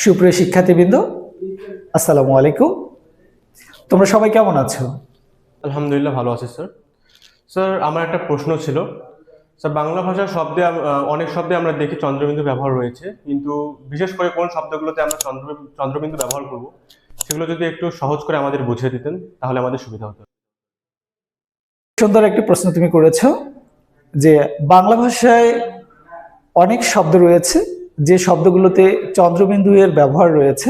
সুপ্রিয় শিক্ষার্থীবৃন্দ, আসসালামু আলাইকুম। তোমরা সবাই কেমন আছো? আলহামদুলিল্লাহ ভালো আছি স্যার। স্যার আমার একটা প্রশ্ন ছিল। স্যার বাংলা ভাষার শব্দে অনেক শব্দে আমরা দেখি চন্দ্রবিন্দু ব্যবহার রয়েছে, কিন্তু বিশেষ করে কোন শব্দগুলোতে আমরা চন্দ্রবিন্দু ব্যবহার করব সেগুলো যদি একটু সহজ করে আমাদের বুঝিয়ে দিতেন তাহলে আমাদের সুবিধা হতো। সুন্দর একটি প্রশ্ন তুমি করেছো যে বাংলা ভাষায় অনেক শব্দ রয়েছে যে শব্দগুলোতে চন্দ্রবিন্দু এর ব্যবহার রয়েছে।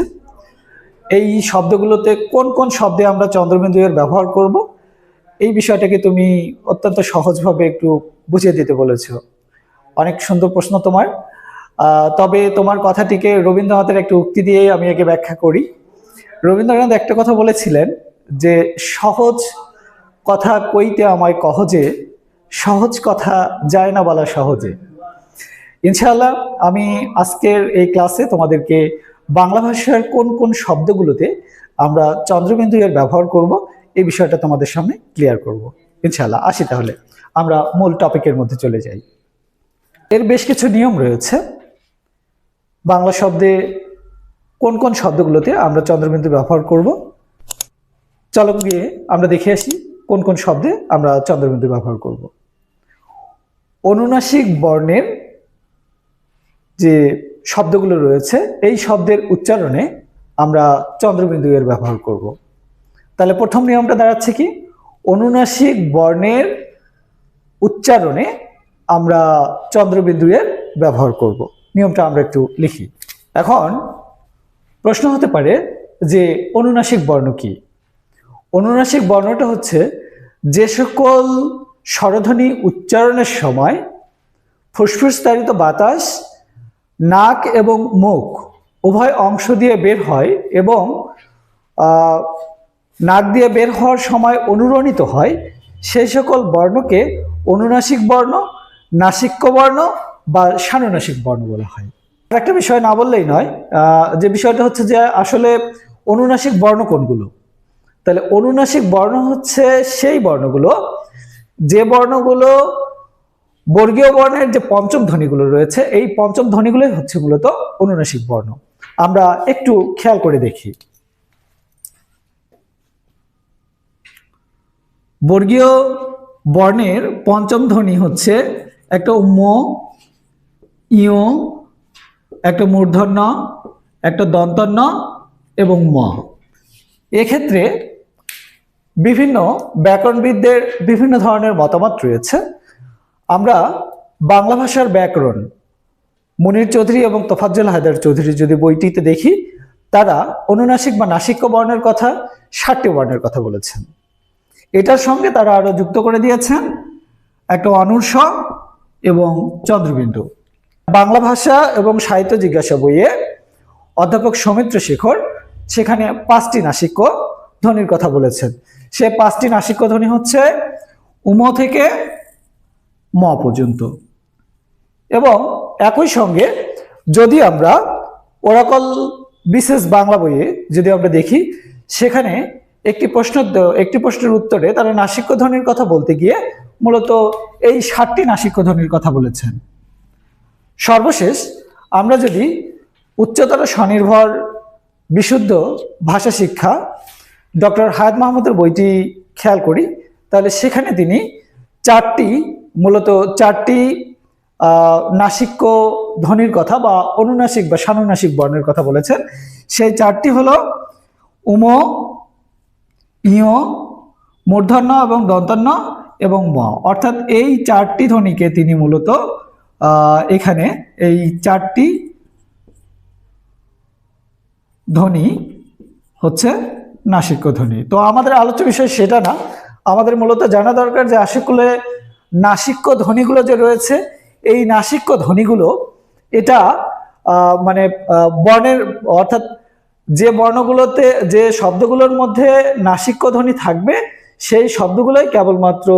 এই শব্দগুলোতে কোন কোন শব্দে আমরা চন্দ্রবিন্দু এর ব্যবহার করব, এই বিষয়টাকে তুমি অত্যন্ত সহজভাবে একটু বুঝিয়ে দিতে বলেছো। অনেক সুন্দর প্রশ্ন তোমার। তবে তোমার কথাটিকে রবীন্দ্রনাথের একটা উক্তি দিয়ে আমি একে ব্যাখ্যা করি। রবীন্দ্রনাথ একটা কথা বলেছিলেন যে সহজ কথা কইতে আমায় কহজে, সহজ কথা যায় না বলা সহজে। ইনশাআল্লাহ আমি আজকের এই ক্লাসে তোমাদেরকে বাংলা ভাষার কোন কোন শব্দগুলোতে আমরা চন্দ্রবিন্দু এর ব্যবহার করব এই বিষয়টা তোমাদের সামনে ক্লিয়ার করব ইনশাআল্লাহ। আসি তাহলে আমরা মূল টপিকের মধ্যে চলে যাই। এর বেশ কিছু নিয়ম রয়েছে। বাংলা শব্দে কোন কোন শব্দগুলোতে আমরা চন্দ্রবিন্দু ব্যবহার করব, চলো গিয়ে আমরা দেখে আসি কোন কোন শব্দে আমরা চন্দ্রবিন্দু ব্যবহার করব। অনুনাসিক বর্ণের যে শব্দগুলো রয়েছে এই শব্দের উচ্চারণে আমরা চন্দ্রবিন্দু এর ব্যবহার করব। তাহলে প্রথম নিয়মটা দাঁড়াচ্ছে কি, অনুনাসিক বর্ণের উচ্চারণে আমরা চন্দ্রবিন্দু এর ব্যবহার করব। নিয়মটা আমরা একটু লিখি। এখন প্রশ্ন হতে পারে যে অনুনাসিক বর্ণ কি? অনুনাসিক বর্ণটা হচ্ছে যে সকল স্বরধ্বনি উচ্চারণের সময় ফুসফুস তাড়িত বাতাস নাক এবং মুখ উভয় অংশ দিয়ে বের হয় এবং নাক দিয়ে বের হওয়ার সময় অনুরণিত হয়, সেই সকল বর্ণকে অনুনাসিক বর্ণ, নাসিক্য বর্ণ বা সানুনাসিক বর্ণ বলা হয়। একটা বিষয় না বললেই নয়, যে বিষয়টা হচ্ছে যে আসলে অনুনাসিক বর্ণ কোনগুলো। তাহলে অনুনাসিক বর্ণ হচ্ছে সেই বর্ণগুলো যে বর্ণগুলো বর্গীয় বর্ণের যে পঞ্চম ধ্বনিগুলো রয়েছে এই পঞ্চম ধ্বনিগুলোই হচ্ছে মূলত অনুনাসিক বর্ণ। আমরা একটু খেয়াল করে দেখি। বর্গীয় বর্ণের পঞ্চম ধ্বনি হচ্ছে একটা ম, ইয়, একটা মূর্ধন্য, একটা দন্তন্য এবং ম। এক্ষেত্রে বিভিন্ন ব্যাকরণবিদদের বিভিন্ন ধরনের মতামত রয়েছে। আমরা বাংলা ভাষার ব্যাকরণ মুনির চৌধুরী এবং তোফাজ্জল হায়দার চৌধুরী যদি বইটিতে দেখি, তারা অনুনাসিক বা নাসিক্য বর্ণের কথা 60টি বর্ণের কথা বলেছেন। এটার সঙ্গে তারা আরো যুক্ত করে দিয়েছেন একটা অনূর্স এবং চন্দ্রবিন্দু। বাংলা ভাষা এবং সাহিত্য জিজ্ঞাসা বইয়ে অধ্যাপক সৌমিত্র শেখর সেখানে 5টি নাসিক্য ধ্বনির কথা বলেছেন। সে 5টি নাসিক্য ধ্বনি হচ্ছে উম থেকে ম পর্যন্ত। এবং একই সঙ্গে যদি আমরা ওরাকল বিশেষ বাংলা বইয়ে যদি আমরা দেখি, সেখানে একটি প্রশ্নের উত্তরে তারা নাসিক্য ধ্বনির কথা বলতে গিয়ে মূলত এই 60টি নাসিক্য ধ্বনির কথা বলেছেন। সর্বশেষ আমরা যদি উচ্চতর স্বনির্ভর বিশুদ্ধ ভাষা শিক্ষা ডক্টর হায়াত মাহমুদের বইটি খেয়াল করি, তাহলে সেখানে তিনি মূলত চারটি নাসিক্য ধ্বনির কথা বা অনুনাসিক বা সানুনাসিক বর্ণের কথা বলেছেন। সেই 4টি হলো উম, ইয়, মূর্ধন্য এবং দন্তন্য এবং ম। অর্থাৎ এই 4টি ধ্বনিকে তিনি মূলত এখানে এই 4টি ধ্বনি হচ্ছে নাসিক্য ধ্বনি। তো আমাদের আলোচ্য বিষয় সেটা না, আমাদের মূলত জানা দরকার যে আসলে নাসিক্য ধ্বনিগুলো যে রয়েছে এই নাসিক্য ধ্বনিগুলো এটা মানে বর্ণের অর্থাৎ যে বর্ণগুলোতে যে শব্দগুলোর মধ্যে নাসিক্য ধ্বনি থাকবে সেই শব্দগুলোই কেবলমাত্র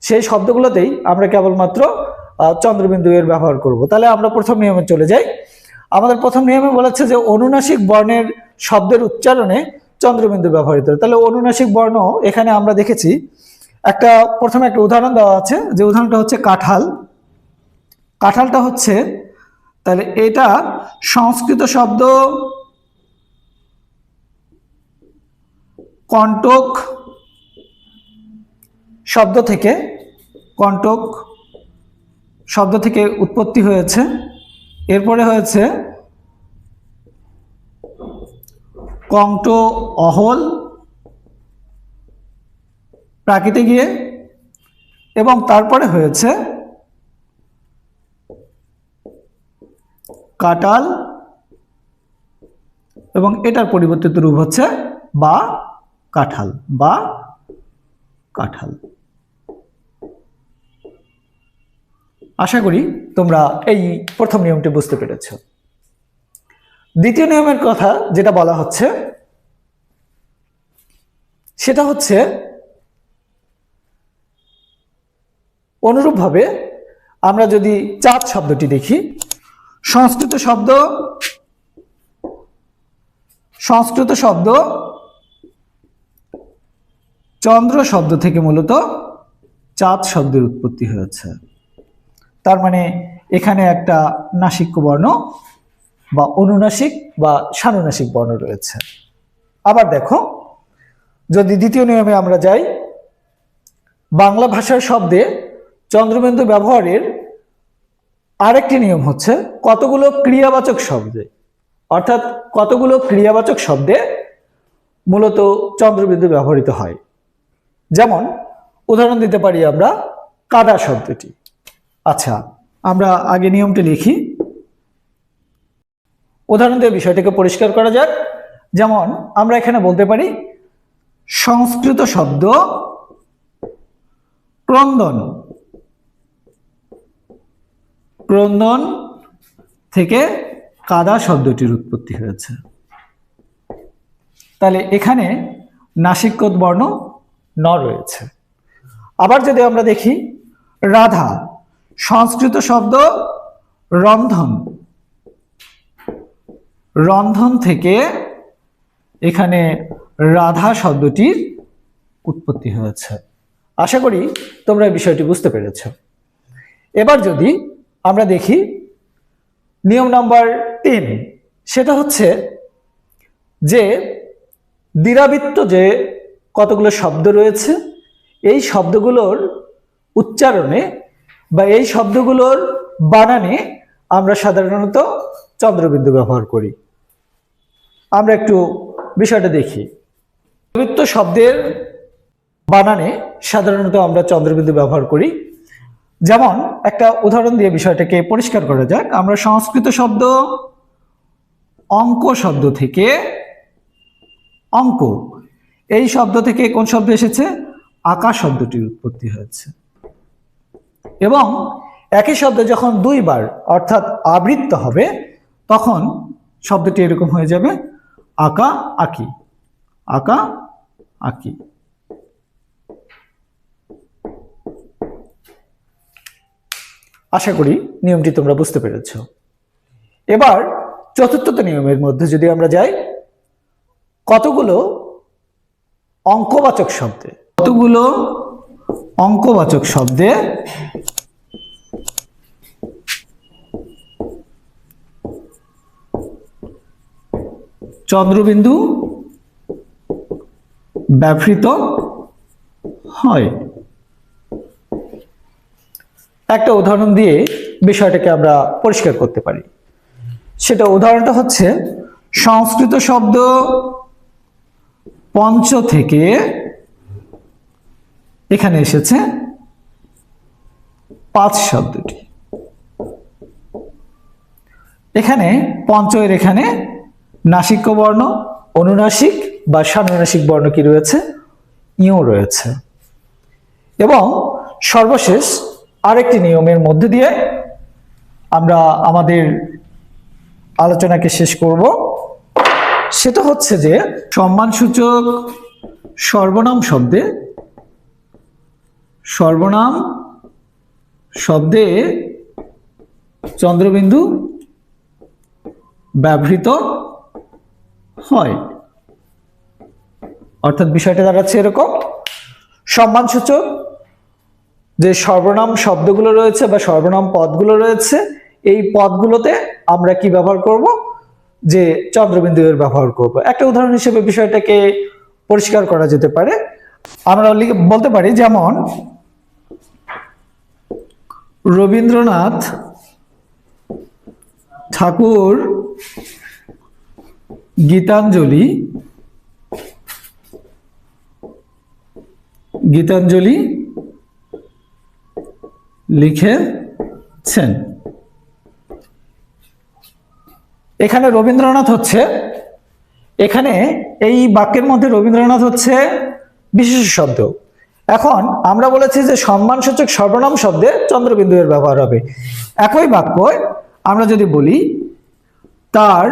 সেই শব্দগুলোতেই আমরা কেবলমাত্র চন্দ্রবিন্দু এর ব্যবহার করব। তাহলে আমরা প্রথম নিয়মে চলে যাই। আমাদের প্রথম নিয়মে বলেছে যে অনুনাসিক বর্ণের শব্দের উচ্চারণে চন্দ্রবিন্দু ব্যবহৃত। তাহলে অনুনাসিক বর্ণ এখানে আমরা দেখেছি প্রথমে একটা উদাহরণ দেওয়া আছে, যে উদাহরণটা হচ্ছে কাঁঠাল। কাঁঠালটা হচ্ছে তাহলে এটা সংস্কৃত শব্দ কণ্টক শব্দ থেকে উৎপত্তি হয়েছে। এরপরে হয়েছে কণ্ঠ অহল প্রাকৃতে গিয়ে, এবং তারপরে হয়েছে কাটাল, এবং এটার পরিবর্তিত রূপ হচ্ছে বা কাঁঠাল বা কাঁঠাল। আশা করি তোমরা এই প্রথম নিয়মটি বুঝতে পেরেছ। দ্বিতীয় নিয়মের কথা যেটা বলা হচ্ছে সেটা হচ্ছে অনুরূপভাবে আমরা যদি চাঁদ শব্দটি দেখি, সংস্কৃত শব্দ চন্দ্র শব্দ থেকে মূলত চাঁদ শব্দের উৎপত্তি হয়েছে। তার মানে এখানে একটা নাসিক্য বর্ণ বা অনুনাসিক বা সানুনাসিক বর্ণ রয়েছে। আবার দেখো, যদি দ্বিতীয় নিয়মে আমরা যাই, বাংলা ভাষার শব্দে চন্দ্রবিন্দু ব্যবহারের আরেকটি নিয়ম হচ্ছে কতগুলো ক্রিয়াবাচক শব্দে, অর্থাৎ কতগুলো ক্রিয়াবাচক শব্দে মূলত চন্দ্রবিন্দু ব্যবহৃত হয়। যেমন উদাহরণ দিতে পারি আমরা কাদা শব্দটি। আচ্ছা, আমরা আগে নিয়মটি লিখি, উদাহরণ দিয়ে বিষয়টাকে পরিষ্কার করা যাক। যেমন আমরা এখানে বলতে পারি সংস্কৃত শব্দ ক্রন্দন থেকে কাদা শব্দটির উৎপত্তি হয়েছে। তাহলে এখানে নাসিক্যত বর্ণ ন রয়েছে। আবার যদি আমরা দেখি রাধা, সংস্কৃত শব্দ রন্ধন থেকে এখানে রাধা শব্দটির উৎপত্তি হয়েছে। আশা করি তোমরা এই বিষয়টি বুঝতে পেরেছ। এবার যদি আমরা দেখি নিয়ম নাম্বার 3, সেটা হচ্ছে যে দ্বিরাবৃত্ত যে কতগুলো শব্দ রয়েছে, এই শব্দগুলোর উচ্চারণে বা এই শব্দগুলোর বানানে আমরা সাধারণত চন্দ্রবিন্দু ব্যবহার করি। আমরা একটু বিষয়টা দেখি। দ্বিরাবৃত্ত শব্দের বানানে সাধারণত আমরা চন্দ্রবিন্দু ব্যবহার করি। যেমন একটা উদাহরণ দিয়ে বিষয়টাকে পরিষ্কার করা যাক। আমরা সংস্কৃত শব্দ অঙ্ক শব্দ থেকে, অঙ্ক এই শব্দ থেকে কোন শব্দ এসেছে? আকাশ শব্দটির উৎপত্তি হয়েছে। এবং একই শব্দ যখন দুইবার অর্থাৎ আবৃত্ত হবে তখন শব্দটি এরকম হয়ে যাবে আঁকা আঁকি, আঁকা আঁকি। আশা করি নিয়মটি তোমরা বুঝতে পেরেছ। এবার চতুর্থ নিয়মের মধ্যে যদি আমরা যাই, কতগুলো অঙ্কবাচক শব্দে চন্দ্রবিন্দু ব্যবহৃত হয়। একটা উদাহরণ দিয়ে বিষয়টাকে আমরা পরিষ্কার করতে পারি। সেটা উদাহরণটা হচ্ছে সংস্কৃত শব্দ পঞ্চ থেকে এখানে এসেছে পাঁচ শব্দটি। এখানে পঞ্চের এখানে নাসিক্য বর্ণ, অনুনাসিক বা সানুনাসিক বর্ণ কি রয়েছে? ইও রয়েছে। এবং সর্বশেষ আরেকটি নিয়মের মধ্যে দিয়ে আমরা আমাদের আলোচনাকে শেষ করব। সেটা হচ্ছে যে সম্মানসূচক সর্বনাম শব্দে চন্দ্রবিন্দু ব্যবহৃত হয়। অর্থাৎ বিষয়টা দাঁড়াচ্ছে এরকম, সম্মানসূচক যে সর্বনাম শব্দগুলো রয়েছে বা সর্বনাম পদগুলো রয়েছে, এই পদগুলোতে আমরা কি ব্যবহার করব, যে চন্দ্রবিন্দু এর ব্যবহার করব। একটা উদাহরণ হিসেবে বিষয়টাকে পরিষ্কার করা যেতে পারে। আমরা বলতে পারি যেমন রবীন্দ্রনাথ ঠাকুর গীতাঞ্জলি লিখেছেন। এখানে রবীন্দ্রনাথ হচ্ছে, এখানে এই বাক্যের মধ্যে রবীন্দ্রনাথ হচ্ছে বিশেষ শব্দ। এখন আমরা বলেছি যে সম্মানসূচক সর্বনাম শব্দে চন্দ্রবিন্দু এর ব্যবহার হবে। একই বাক্য আমরা যদি বলি তার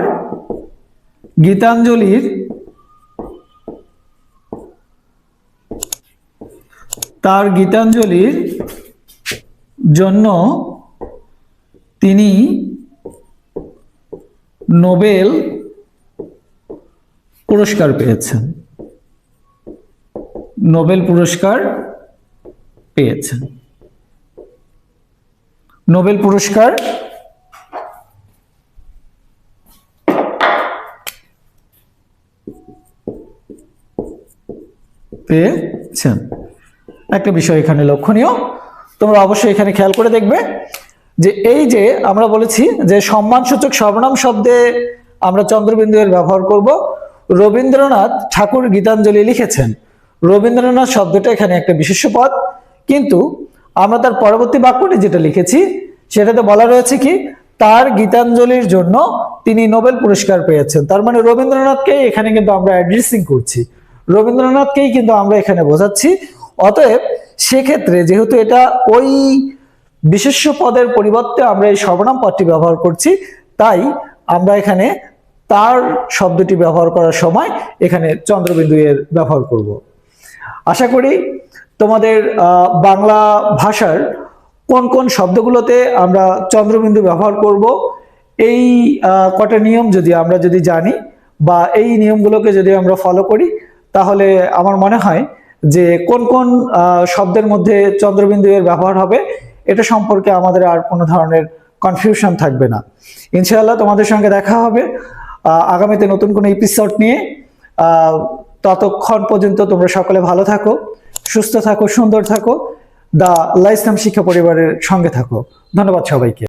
গীতাঞ্জলির জন্য তিনি নোবেল পুরস্কার পেয়েছেন। নোবেল পুরস্কার পেয়েছেন। নোবেল পুরস্কার পেয়েছেন। একটা বিষয় এখানে লক্ষণীয়, তোমরা অবশ্যই এখানে খেয়াল করে দেখবে যে এই যে আমরা বলেছি যে সম্মানসূচক সর্বনাম শব্দে আমরা চন্দ্রবিন্দু এর ব্যবহার করব। রবীন্দ্রনাথ ঠাকুর গীতাঞ্জলি লিখেছেন, রবীন্দ্রনাথ শব্দটা এখানে একটা বিশেষ্য পদ, কিন্তু আমরা তার পরবর্তী বাক্যটি যেটা লিখেছি সেটাতে বলা রয়েছে কি তার গীতাঞ্জলির জন্য তিনি নোবেল পুরস্কার পেয়েছেন। তার মানে রবীন্দ্রনাথকে এখানে কিন্তু আমরা অ্যাড্রেসিং করছি, রবীন্দ্রনাথকেই কিন্তু আমরা এখানে বোঝাচ্ছি। অতএব সেক্ষেত্রে যেহেতু এটা ওই বিশেষ্য পদের পরিবর্তে আমরা এই সর্বনাম পদটি ব্যবহার করছি, তাই আমরা এখানে তার শব্দটি ব্যবহার করার সময় এখানে চন্দ্রবিন্দু এর ব্যবহার করব। আশা করি তোমাদের বাংলা ভাষার কোন কোন শব্দগুলোতে আমরা চন্দ্রবিন্দু ব্যবহার করব এই কটা নিয়ম আমরা যদি জানি বা এই নিয়মগুলোকে যদি আমরা ফলো করি, তাহলে আমার মনে হয় যে কোন কোন শব্দের মধ্যে চন্দ্রবিন্দু এর ব্যবহার হবে এটা সম্পর্কে আমাদের আর কোনো ধরনের কনফিউশন থাকবে না। ইনশাআল্লাহ তোমাদের সঙ্গে দেখা হবে আগামীতে নতুন কোনো এপিসোড নিয়ে। ততক্ষণ পর্যন্ত তোমরা সকলে ভালো থাকো, সুস্থ থাকো, সুন্দর থাকো, দা ইসলাম শিক্ষা পরিবারের সঙ্গে থাকো। ধন্যবাদ সবাইকে।